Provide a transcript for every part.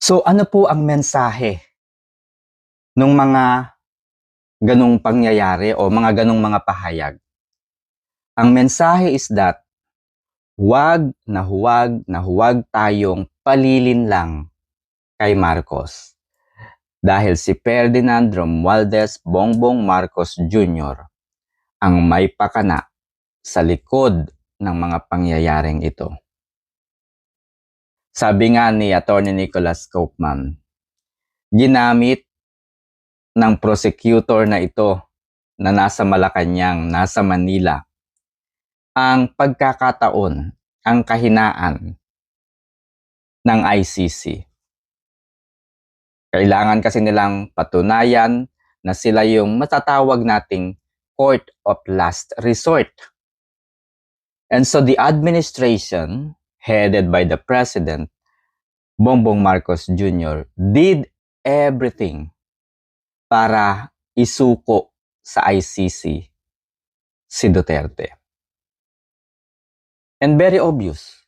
So ano po ang mensahe nung mga ganong pangyayari o mga ganong mga pahayag? Ang mensahe is that huwag tayong palilinlang kay Marcos. Dahil si Ferdinand Romualdez Bongbong Marcos Jr. ang may pakana sa likod ng mga pangyayaring ito. Sabi nga ni Attorney Nicholas Koopman, ginamit ng prosecutor na ito na nasa Malacanang, nasa Manila, ang pagkakataon, ang kahinaan ng ICC. Kailangan kasi nilang patunayan na sila yung matatawag nating court of last resort. And so the administration, headed by the President, Bongbong Marcos Jr., did everything para isuko sa ICC si Duterte. And very obvious,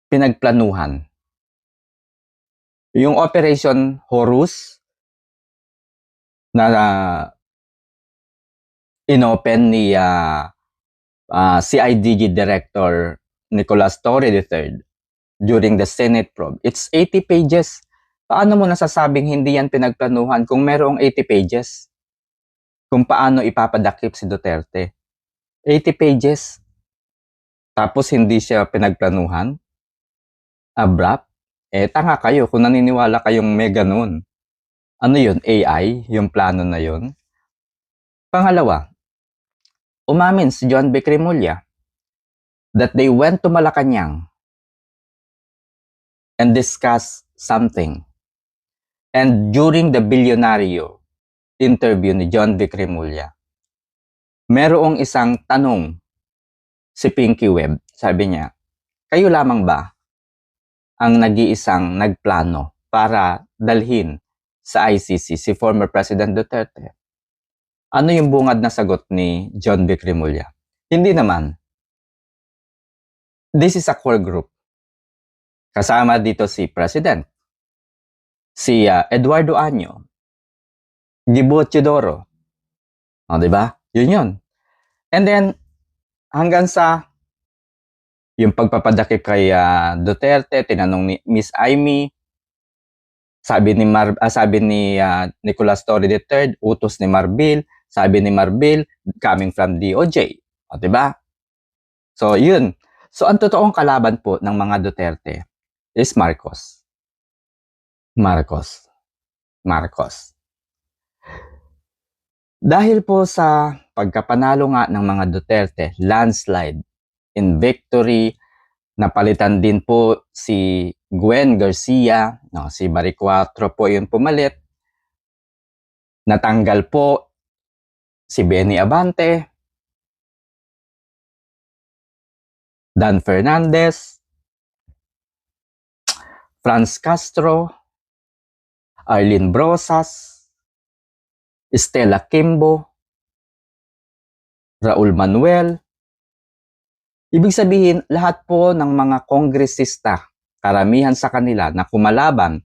pinagplanuhan. Yung Operation Horus na inopen ni CIDG Director Nicolas Torre III during the Senate probe, it's 80 pages. Paano mo nasasabing hindi yan pinagplanuhan kung merong 80 pages? Kung paano ipapadakip si Duterte. 80 pages. Tapos hindi siya pinagplanuhan? Abrupt? Tanga kayo kung naniniwala kayong may ganun. Ano yun? AI? Yung plano na yun? Pangalawa, umamin si John B. Cremulya that they went to Malacanang and discussed something. And during the Bilyonaryo interview ni John B. Cremulya, merong isang tanong si Pinky Webb. Sabi niya, kayo lamang ba ang nag-iisang nagplano para dalhin sa ICC si former President Duterte? Ano yung bungad na sagot ni John B. Cremulya? Hindi naman. This is a core group. Kasama dito si President, si Eduardo Año, Gibo Teodoro. O, diba? Yun yun. And then, hanggang sa yung pagpapadakip kay Duterte, tinanong ni Miss Amy, sabi ni Nicolas Torre III, utos ni Marbil, sabi ni Marbil, coming from DOJ. O, diba? So, yun. So, ang totoong kalaban po ng mga Duterte is Marcos. Dahil po sa pagkapanalo nga ng mga Duterte, landslide in victory, napalitan din po si Gwen Garcia, no, si Baricuatro po yung pumalit. Natanggal po si Benny Abante, Dan Fernandez, Franz Castro, Arlene Brosas, Estela Kimbo, Raul Manuel. Ibig sabihin, lahat po ng mga kongresista, karamihan sa kanila na kumalaban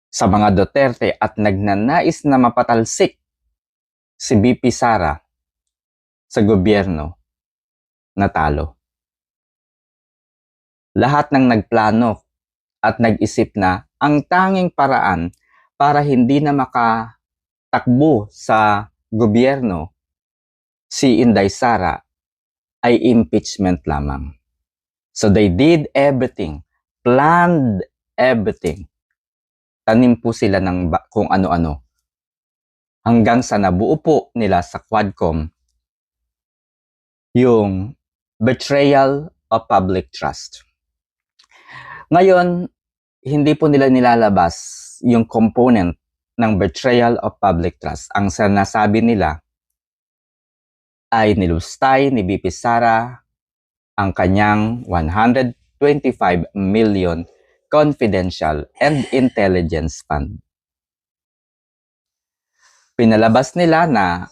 sa mga Duterte at nagnanais na mapatalsik si BP Sara sa gobyerno, natalo. Lahat ng nagplano at nag-isip na ang tanging paraan para hindi na makatakbo sa gobyerno si Inday Sara ay impeachment lamang. So they did everything, planned everything. Tanim po sila ng kung ano-ano. Hanggang sa nabuo po nila sa Quadcom yung betrayal of public trust. Ngayon, hindi po nila nilalabas yung component ng betrayal of public trust. Ang sinasabi nila ay nilustay ni BP Sara ang kanyang 125 million confidential and intelligence fund. Pinalabas nila na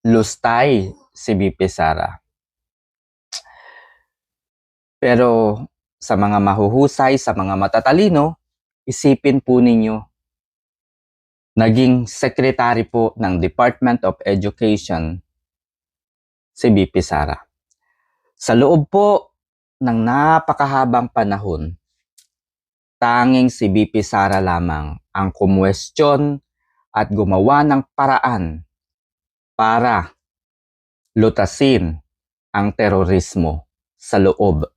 lustay si BP Sara. Pero sa mga mahuhusay, sa mga matatalino, isipin po ninyo, naging secretary po ng Department of Education si VP Sara. Sa loob po ng napakahabang panahon, tanging si VP Sara lamang ang kumwestiyon at gumawa ng paraan para lutasin ang terorismo sa loob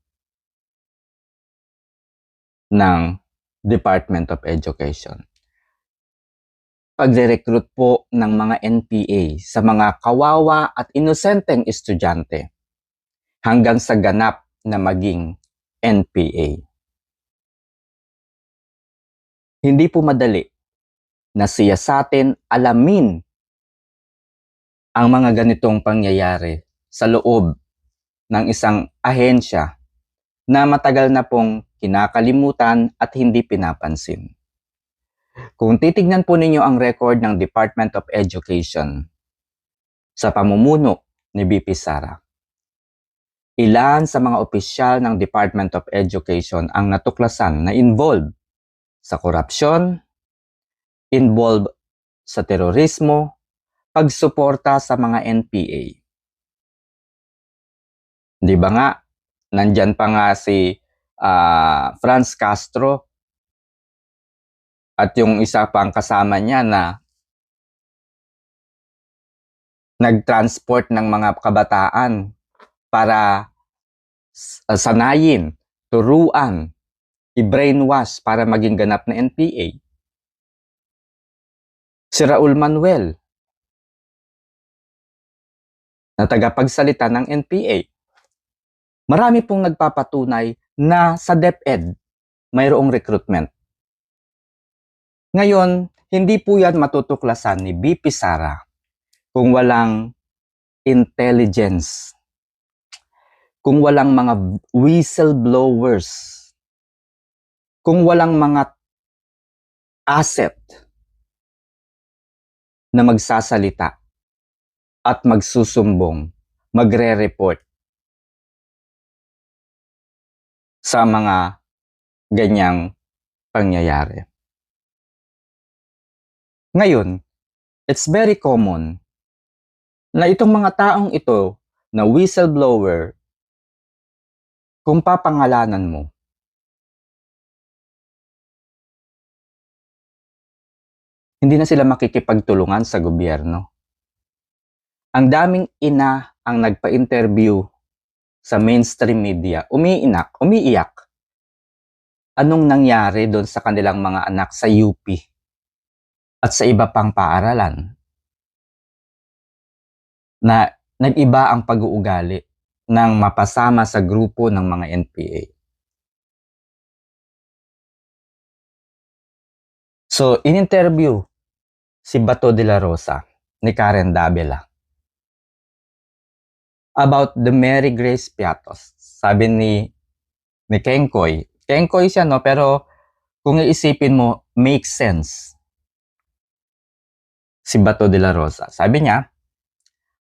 ng Department of Education. Pagre-recruit po ng mga NPA sa mga kawawa at inosenteng estudyante hanggang sa ganap na maging NPA. Hindi po madali na siyasatin, alamin ang mga ganitong pangyayari sa loob ng isang ahensya na matagal na pong kinakalimutan at hindi pinapansin. Kung titignan po ninyo ang record ng Department of Education sa pamumuno ni VP Sara, ilan sa mga opisyal ng Department of Education ang natuklasan na involved sa korupsyon, involved sa terorismo, pagsuporta sa mga NPA. Di ba nga, nandyan pa nga si Franz Castro at yung isa pang kasama niya na nag-transport ng mga kabataan para sanayin, turuan, i-brainwash para maging ganap na NPA. Si Raul Manuel, na tagapagsalita ng NPA. Marami pong nagpapatunay na sa DepEd mayroong recruitment. Ngayon, hindi po yan matutuklasan ni VP Sara kung walang intelligence, kung walang mga whistleblowers, kung walang mga asset na magsasalita at magsusumbong, magre-report sa mga ganyang pangyayari. Ngayon, it's very common na itong mga taong ito na whistleblower, kung papangalanan mo, hindi na sila makikipagtulungan sa gobyerno. Ang daming ina ang nagpa-interview sa mainstream media, umiiyak. Anong nangyari doon sa kanilang mga anak sa UP at sa iba pang paaralan? Na nag-iba ang pag-uugali ng mapasama sa grupo ng mga NPA. So, in-interview si Bato de la Rosa ni Karen Davila about the Mary Grace Piatos. Sabi ni Kengkoy. Kengkoy siya, no? Pero kung iisipin mo, makes sense. Si Bato de la Rosa. Sabi niya,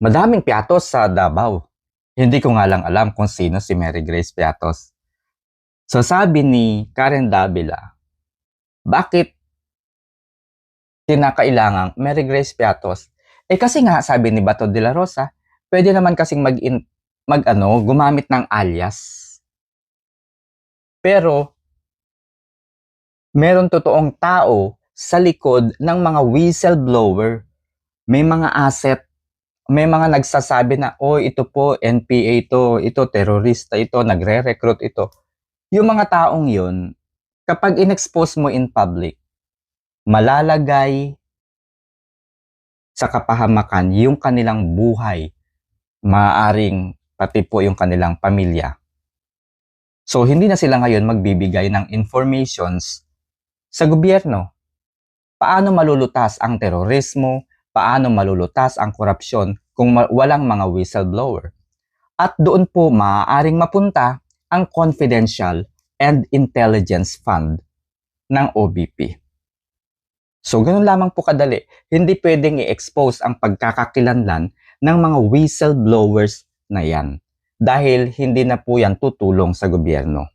madaming Piatos sa Davao. Hindi ko nga lang alam kung sino si Mary Grace Piatos. So sabi ni Karen Davila, bakit kinakailangang Mary Grace Piatos? Kasi nga, sabi ni Bato de la Rosa, pwede naman kasing gumamit ng alias. Pero, meron totoong tao sa likod ng mga whistleblower. May mga asset, may mga nagsasabi na, ito po, NPA ito terorista ito, nagre-recruit ito. Yung mga taong yun, kapag in-expose mo in public, malalagay sa kapahamakan yung kanilang buhay, maaaring pati po yung kanilang pamilya. So, hindi na sila ngayon magbibigay ng informations sa gobyerno. Paano malulutas ang terorismo? Paano malulutas ang korupsyon kung walang mga whistleblower? At doon po maaaring mapunta ang confidential and intelligence fund ng OBP. So, ganun lamang po kadali. Hindi pwedeng i-expose ang pagkakakilanlan ng mga whistleblowers na yan. Dahil hindi na po yan tutulong sa gobyerno.